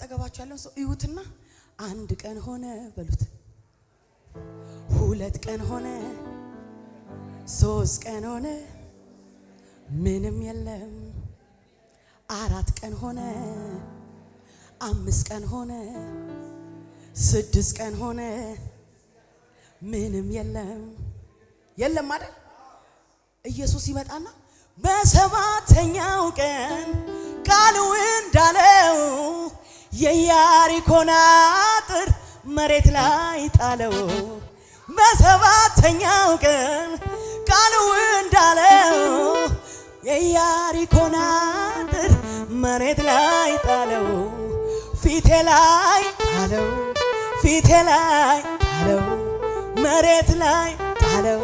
አጠገባችሁ ያለው ሰው እዩትና አንድ ቀን ሆነ በሉት፣ ሁለት ቀን ሆነ፣ ሶስት ቀን ሆነ ምንም የለም፣ አራት ቀን ሆነ፣ አምስት ቀን ሆነ፣ ስድስት ቀን ሆነ ምንም የለም የለም አይደል? ኢየሱስ ይመጣና በሰባተኛው ቀን ቃሉ እንዳለው የኢያሪኮን አጥር መሬት ላይ ጣለው። በሰባተኛው ቀን ቃሉ እንዳለው የኢያሪኮን አጥር መሬት ላይ ጣለው። ፊቴ ላይ ጣለው፣ ፊቴ ላይ ጣለው፣ መሬት ላይ ጣለው።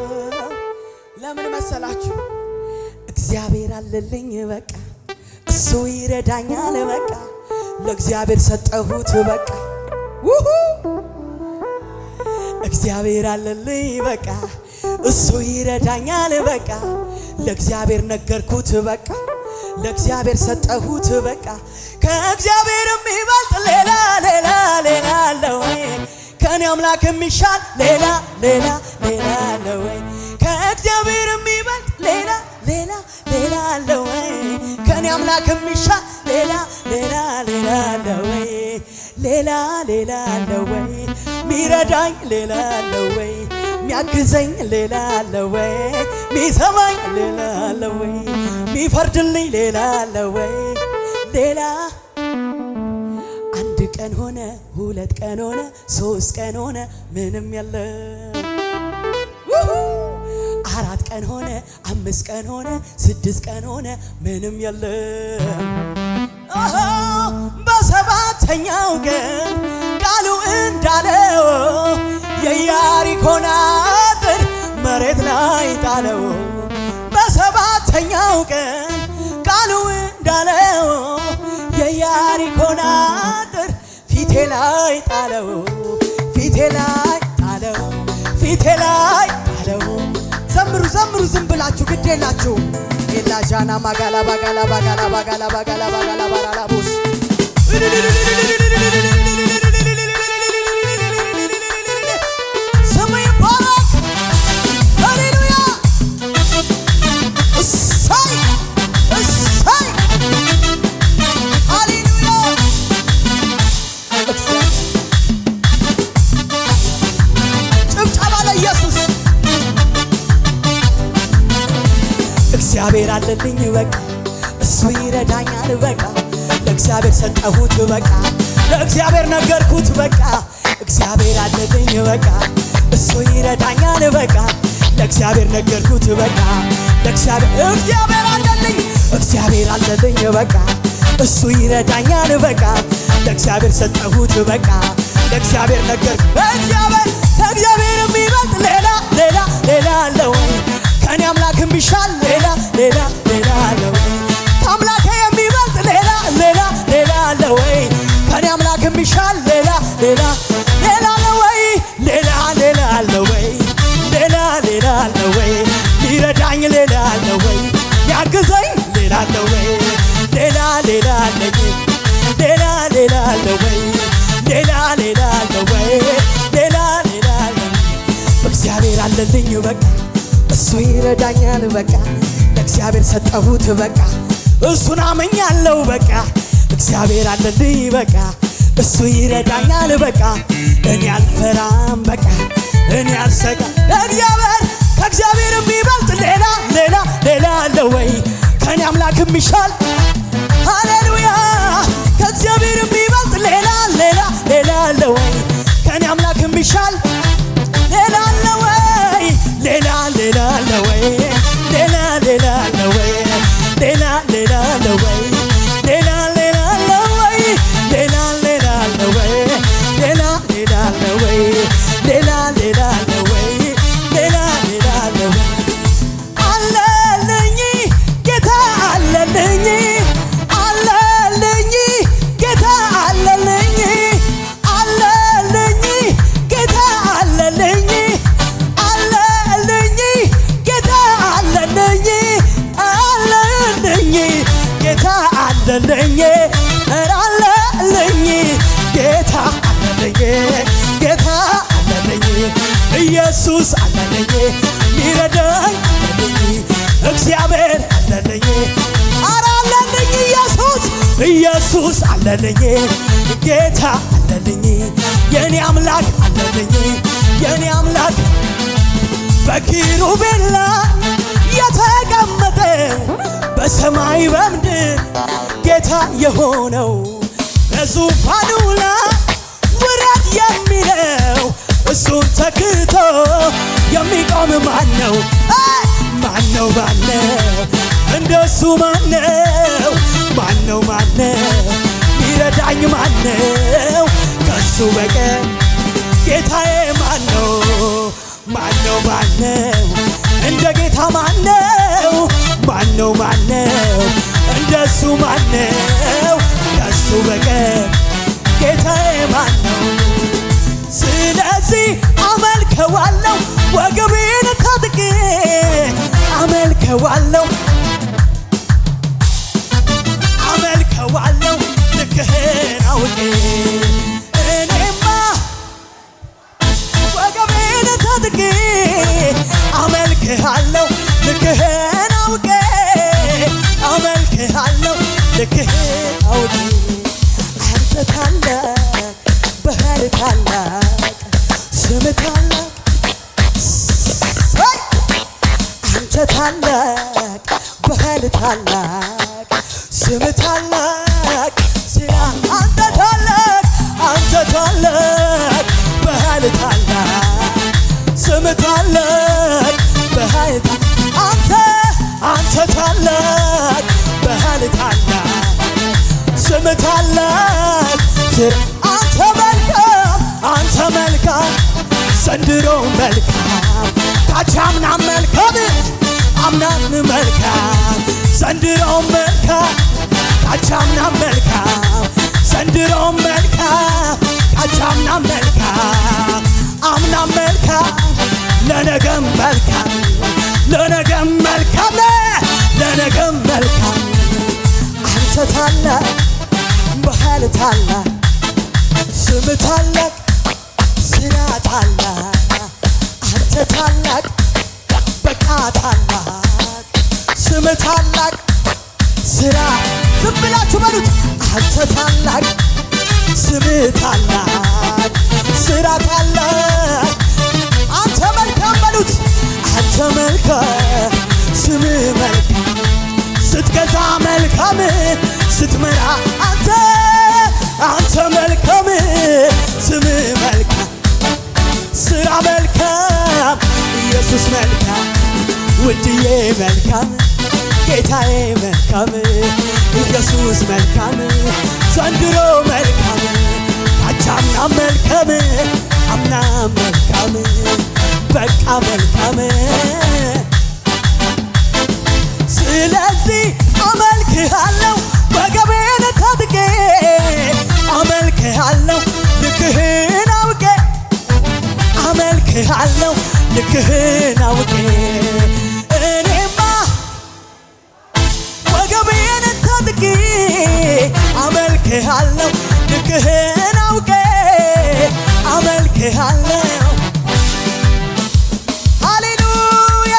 ለምን መሰላችሁ? እግዚአብሔር አለልኝ በቃ እሱ ይረዳኛል በቃ ለእግዚአብሔር ሰጠሁት በቃ እግዚአብሔር አለልኝ በቃ እሱ ይረዳኛል በቃ ለእግዚአብሔር ነገርኩት በቃ ለእግዚአብሔር ሰጠሁት በቃ ከእግዚአብሔር የሚበልጥ ሌላ ሌላ ሌላ አለ ወይ? ከኔ አምላክ የሚሻል ሌላ ሌላ ሌላ አለ ወይ? ከእግዚአብሔር የሚበልጥ ሌላ ሌላ ሌላ አለ ወይ? ከኔ አምላክ የሚሻል ሌላ ሌላ ሌላ አለ ወይ? ሌላ ሌላ አለ ወይ? ሚረዳኝ ሌላ አለ ወይ? ሚያግዘኝ ሌላ አለ ወይ? ሚሰማኝ ሌላ አለ ወይ? ሚፈርድልኝ ሌላ አለ ወይ? ሌላ አንድ ቀን ሆነ፣ ሁለት ቀን ሆነ፣ ሶስት ቀን ሆነ ምንም የለም። አራት ቀን ሆነ፣ አምስት ቀን ሆነ፣ ስድስት ቀን ሆነ ምንም የለም። በሰባተኛው ቀን ቃሉ እንዳለው የኢያሪኮን አጥር መሬት ላይ ጣለው። በሰባተኛው ቀን ቃሉ እንዳለው የኢያሪኮን አጥር ፊቴ ላይ ጣለው፣ ፊቴ ላይ ጣለው፣ ፊቴ ላይ ጣለው። ዘምሩ ዘምሩ ዝም ብላችሁ ግድ የላችሁ ኤላጃና ማጋላ ባጋላ ባጋላ ባጋላ ባጋላ ባጋላ ባራላቦስ ሰማይ ባራክ ሃሌሉያ እሰይ እሰይ ሃሌሉያ ጭብጨባ ለኢየሱስ እግዚአብሔር አለልኝ በቃ እሱ ይረዳኛል በቃ ለእግዚአብሔር ሰጠሁት በቃ ለእግዚአብሔር ነገርኩት በቃ እግዚአብሔር አለልኝ በቃ እሱ ይረዳኛል በቃ ለእግዚአብሔር ነገርኩት በቃ እግዚአብሔር አለልኝ እግዚአብሔር አለልኝ በቃ እሱ ይረዳኛል በቃ ለእግዚአብሔር ሰጠሁት በቃ ለእግዚአብሔር ነገርኩት ከእግዚአብሔር የሚበልጥ ሌላ ሌላ ሌላ አለ ወይ? ከኔ አምላክ የሚሻል ሌላ ሌላ ሌላ አለ ወይ? ከአምላኬ የሚበልጥ ሌላ ሌላ ሌላ አለ ወይ? ከኔ አምላክ የሚሻል ሌላ ሌላ ሌላ አለ ወይ? ሌላ ሌላ አለ ወይ? ሌላ ሌላ አለ ወይ? ሊረዳኝ ሌላ አለ ወይ? ያግዘኝ ሌላ አለ ወይ? ሌላ ሌላ አለ ወይ? ሌላ ሌላ አለ ወይ? ሌላ ሌላ አለ ወይ? ሌላ ሌላ አለ ወይ? እግዚአብሔር አለልኝ በቃ እሱ ይረዳኛል በቃ ለእግዚአብሔር ሰጠሁት በቃ እሱን አመኛለሁ በቃ እግዚአብሔር አለልኝ በቃ እሱ ይረዳኛል በቃ እኔ አልፈራም በቃ እኔ አልሰጋም። ከእግዚአብሔር የሚበልጥ ሌላ ሌላ ሌላ አለ ወይ? ከኔ አምላክ የሚሻል ሃሌሉያ ከእግዚአብሔር የሚበልጥ ሌላ ሌላ ሌላ አለ ወይ? ከኔ አምላክ የሚሻል ሌላ አለ ወይ? ሌላ ሌላ አለ ወይ? ሌላ ሌላ አለ ወይ? ሌላ ሌላ አለ ወይ? ሌላ ሌላ አለ ወይ? ሌላ ሌላ አለ ወይ? ሌላ ሌላ አለ ወይ? ሌላ ሌላ አለ ወይ? ሌላ ሌላ አለ ወይ? አለልኝ ጌታ አለልኝ አለ አለልኝ ጌታ አለልኝ የኔ አምላክ አለልኝ የኔ አምላክ በኪሩቤል ላይ የተቀመጠው በሰማይ በምድር ጌታ የሆነው በዙፋኑ ላይ ውረድ የሚለው እሱን ተክቶ የሚቆም ማነው? ማነው ማነው እንደሱ ማነው? ማነው ማነው ሚረዳኝ ማነው? ከሱ በቀር ጌታዬ ማነው? ማነው ማነው እንደ ጌታ ማነው? ማነው ማነው እንደሱ ማነው? ከሱ በቀር ጌታዬ ማነው? ስለዚህ አመልከዋለሁ ወገቤን ታጥቄ አመልከዋለሁ አመልከዋለሁ ልክህን አውቄ እኔማ ወገቤን ታጥቄ አመልክሃለሁ ልክህን አውቄ አመልክሃለሁ ልክህን አውቄ አንተ ታላቅ በኃይል ታላቅ ስም ታላቅ አንተ ታላቅ በኃይል ታላቅ ስም ታላቅ ስራ አንተ ታላቅ በኃይል ታላቅ ስም ታላቅ በኃይል አንተ ታላቅ በኃይል ታላቅ ስም ታላቅ አንተ መልካም ዘንድሮ መልካም ካቻምናም መልካም አምናም መልካም ዘንድሮ መልካም ካቻምናም መልካም ዘንድሮ መልካም ካቻምናም መልካም አምናም መልካም ለነገም መልካም ለነገም መልካም ለነገም መልካም አንተ ታላቅ በኃይል ታላቅ ስም ታላቅ ስራ ታላቅ አንተ ታላቅ በቃ ታላቅ ስም ታላቅ ስራ ዝም ብላችሁ በሉት አንተ ታላቅ ስም ታላቅ ስራ ታላቅ አንተ መልካም በሉት አንተ መልካም ስም መልካም ስትገዛ መልካም ስትመራ አንተ መልካም ስም መልካም ስራ መልካም ኢየሱስ መልካም ውድዬ መልካም ጌታዬ መልካም ኢየሱስ መልካም ዘንድሮ መልካም አቻምናም መልካም አምናም መልካም በቃ መልካም ስለዚህ አመልክሃለሁ ወገቤን ታጥቄ አመልክሃለሁ ልክህን አውቄ አመልክሃለሁ ልክህን አውቄ እኔማ ወገቤን ታጥቄ አመልክሃለሁ ልክህን አውቄ አመልክሃለሁ ሃሌሉያ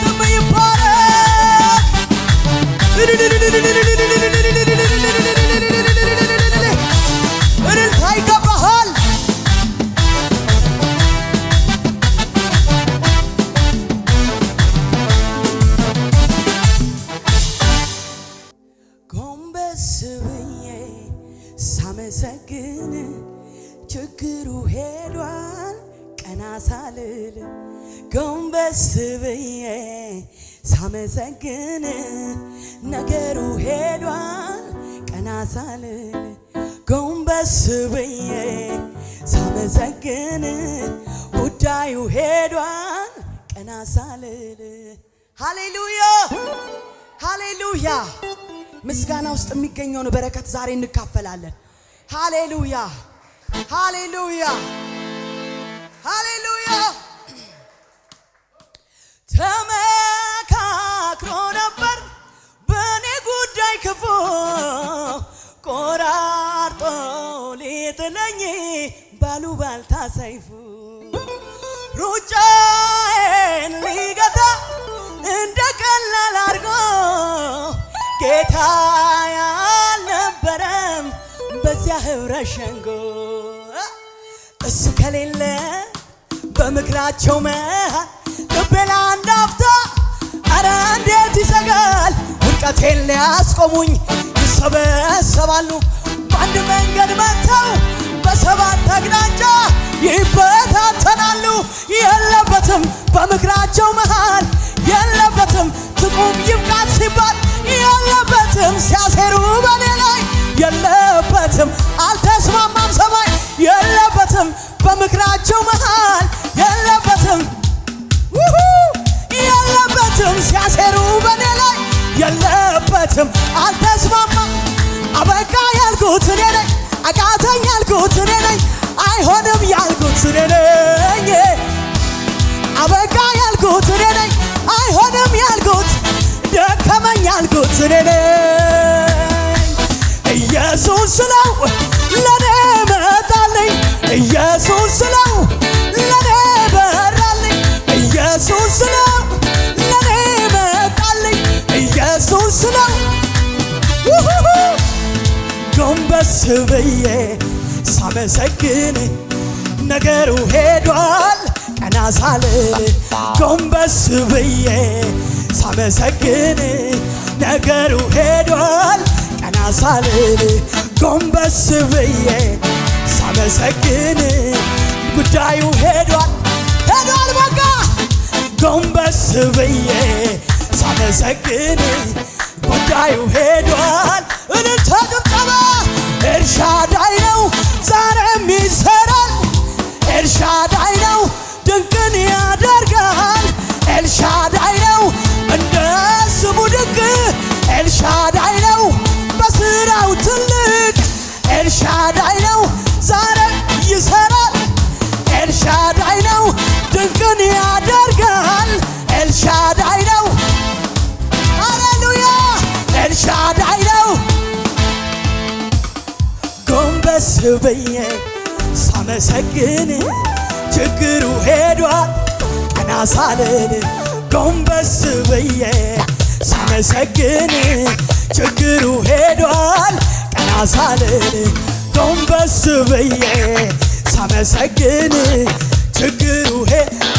ስም ይባረክ እልልታ ይገባሃል ጎንበስ ብዬ ሳመሰግን ችግሩ ሄዷል ቀና ሳልል ጎንበስ ብዬ ሳመሰግን ነገሩ ሄዷል ቀና ሳልል ጎንበስ ብዬ ሳመሰግን ጉዳዩ ሄዷል ቀና ሳልል ሃሌሉያ ሃሌሉያ ምስጋና ውስጥ የሚገኘውን በረከት ዛሬ እንካፈላለን ሃሌሉያ ሃሌሉያ ሃሌሉያ ተመካክሮ ነበር በኔ ጉዳይ ክፉ ቆራርጦ ሊጥለኝ ባሉባልታ ሰይፉ ሩጫዬን ሊገታ እንደ ቀላል አድርጎ ጌታ ያልነበረም በዚያ ህብረት ሸንጎ እሱ ከሌለ በምክራቸው መሃል ልቤ ለአንድ አፍታ ኧረ እንዴት ይሰጋል። ውድቀቴን ሊያስቆሙኝ ይሰበሰባሉ በአንድ መንገድ መጥተው በሰባት አቅጣጫ ይበታተናሉ። የለበትም በምክራቸው መሃል የለበትም ትቁም ይብቃት ሲባል የለበትም ሲያሴሩ በኔ ላይ የለበትም አልተስማማም ሰማይ የለበትም በምክራቸው መሃል የለበትም የለበትም ሲያሴሩ በኔ ላይ የለበትም አልተስማማም። አበቃ ያልኩት እኔ ነኝ አቃተኝ ያልኩት እኔ ነኝ አይሆንም ያልኩት እኔ ነኝ አበቃ ያልኩት እኔ ነኝ አይሆንም ያልኩት ደከመኝ ያልኩት እኔ ነኝ። ኢየሱስ ስለው ለኔ መጣልኝ ኢየሱስ ስለው ለኔ በራልኝ ኢየሱስ ስለው ለኔ መጣልኝ ኢየሱስ ስለው ጎንበስ ብዬ ሳመሰግን ነገሩ ሄዷል ቀና ሳልል ጎንበስ ብዬ ሳመሰግን ነገሩ ሄዷል ቀና ሳልል ጎንበስ ብዬ ሳመሰግን ጉዳዩ ሄዷል ሄዷል በቃ ጎንበስ ብዬ ሳመሰግን ጉዳዩ ሄዷል። እልልታ ጭብጨባ ኤልሻዳይ ነው ዛሬም ይሰራል ኤልሻዳይ ነው ድንቅን ያደርጋል ኤልሻዳይ ነው እንደ ስሙ ድንቅ ኤልሻዳይ ነው በስራው ትልቅ ኤልሻዳይ ነው ዛሬም ይሰራል ኤልሻዳይ ነው ድንቅን ያደርጋል ኤልሻዳይ ነው ሃሌሉያ ኤልሻዳይ ነው። ጎንበስ ብዬ ሳመሰግን ችግሩ ሄዷል ቀና ሳልል ጎንበስ ብዬ ሳመሰግን ችግሩ ሄዷል ቀና ሳልል ጎንበስ ብዬ ሳመሰግን ችግሩ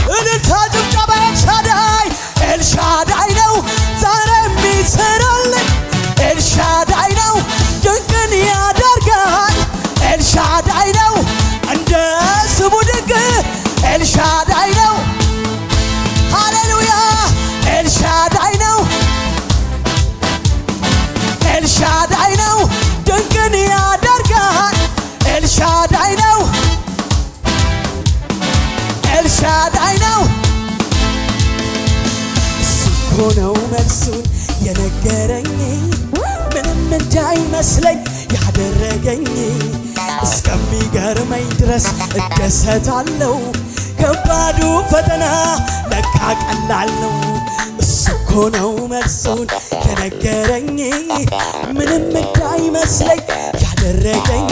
እልልታ ጭብጨባ ኤልሻዳይ ኤልሻዳይ ነው ዛሬም ይሰራልኝ ኤልሻዳይ ነው ድንቅን ያደርጋል ኤልሻዳይ ነው እንደ ስሙ ድንቅ ኤልሻዳይ ነው ሃሌሉያ ኤልሻዳይ ነው ኤልሻዳይ ነው ድንቅን ያደርጋል ኤልሻዳይ ነው ኤልሻዳይ ነው። እሱ እኮ ነው መልሱን የነገረኝ ምንም እንዳይመስለኝ ያደረገኝ እስከሚገርመኝ ድረስ እደሰታለሁ ከባዱ ፈተና ለካ ቀላል ነው። እሱ እኮ ነው መልሱን የነገረኝ ምንም እንዳይመስለኝ ያደረገኝ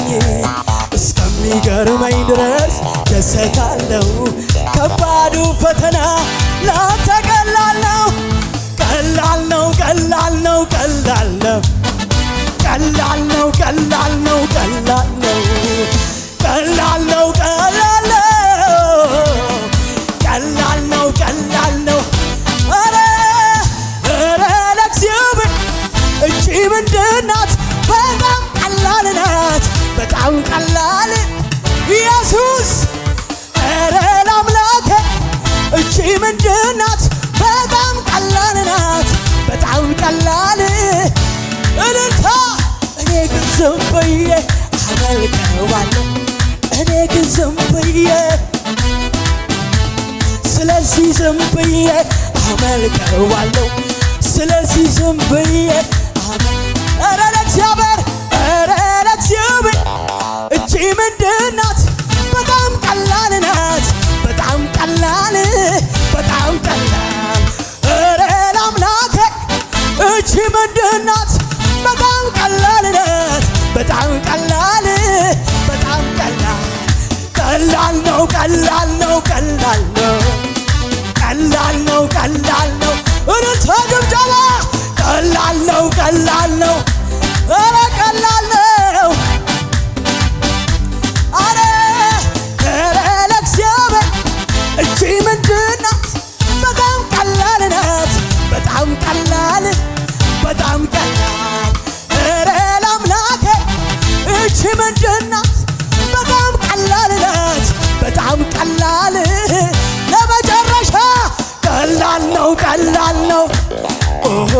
እስከሚገርመኝ ድረስ ደሰታለሁ ከባዱ ፈተና ላንተ ቀላል ነው ቀላል ነው ቀላል ነው ቀላል ነው ቀላል ነው ቀላል ነው ቀላል ነው ቀላል ነው ቀላል ነው ቀላል ነው ቀላል ነው ኧረ ኧረ ለእግዚአብሔር እጅ ምንድን ናት በጣም ቀላል ናት በጣም ቀላል ኢየሱስ ኧረ ለአምላኬ እጅ ምንድን ናት በጣም ቀላል ናት በጣም ቀላል እልልታ እኔ ግን ዝም ብዬ አመልከዋለሁ እኔ ግን ዝም ብዬ ስለዚህ ዝም ብዬ አመልከዋለሁ ስለዚህ ዝም ብዬ ኧረ ለእግዚአብሔር ኧረ ለእግዚአብሔር እጅ ምንድን ናት በጣም ቀላል ናት በጣም ቀላል በጣም ቀላል ኧረ ለአምላኬ እጅ ምንድን ናት በጣም ቀላል ናት በጣም ቀላል በጣም ቀላል ቀላል ነው ቀላል ነው ቀላል ነው ቀላል ነው ቀላል ነው እልልታ ጭብጨባ ቀላል ነው ቀላል ነው ኧረ ቀላል ነው አረ ኧረ ለእግዚአብሔር እቺ ምንድን ናት በጣም ቀላል ናት በጣም ቀላል በጣም ቀላል ኧረ ለአምላኬ እቺ ምንድን ናት በጣም ቀላል ናት በጣም ቀላል ለመጨረሻ ቀላል ነው ቀላል ነው ኦሆ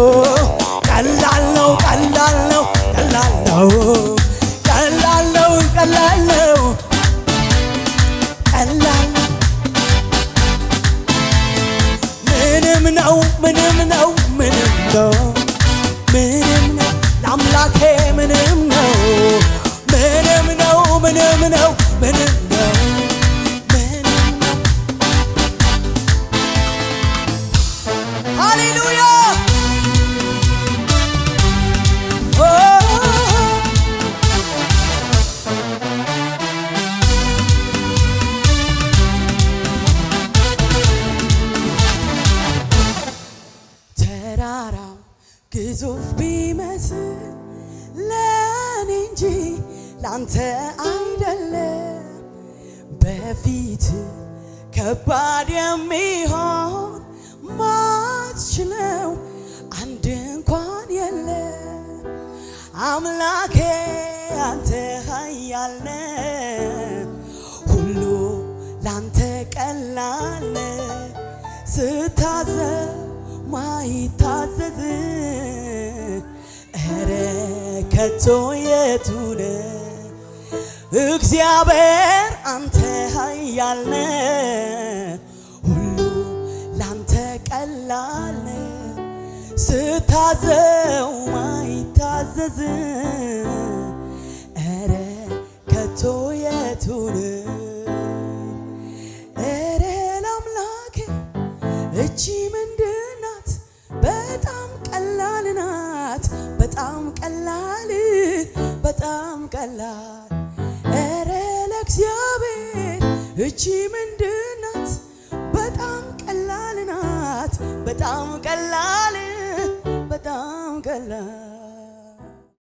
ቀላል ነው ቀላል ነው ቀላል ነው ቀላል ነው ቀላል ነው ቀላል ምንም ነው ምንም ነው ምንም ነው ምንም ነው ለአምላኬ ምንም ነው ምንም ነው ምንም ነው ምንም ነው ምንም ነው ሃሌሉያ ተራራው ግዙፍ ቢመስል ለኔ እንጂ ላንተ አይደለም በፊት ከባድ የሚሆን ማትችለው አንድ እንኳን የለም አምላኬ አንተ ኃያል ነህ ሁሉ ላንተ ቀላል ነህ ስታዘዝ ማይታዘዝ ኧረ ከቶ የቱ ነው እግዚአብሔር አንተ ኃያል ነህ ሁሉ ላንተ ቀላል ነህ ስታዘው ማይታዘዝ ኧረ ከቶ የቱ ነው ኧረ ለአምላኬ እቺ ምንድን ናት በጣም ቀላል ናት በጣም ቀላል በጣም ቀላል ኧረ ለእግዚአብሔር እቺ ምንድን ናት በጣም ቀላል ናት በጣም ቀላል በጣም ቀላል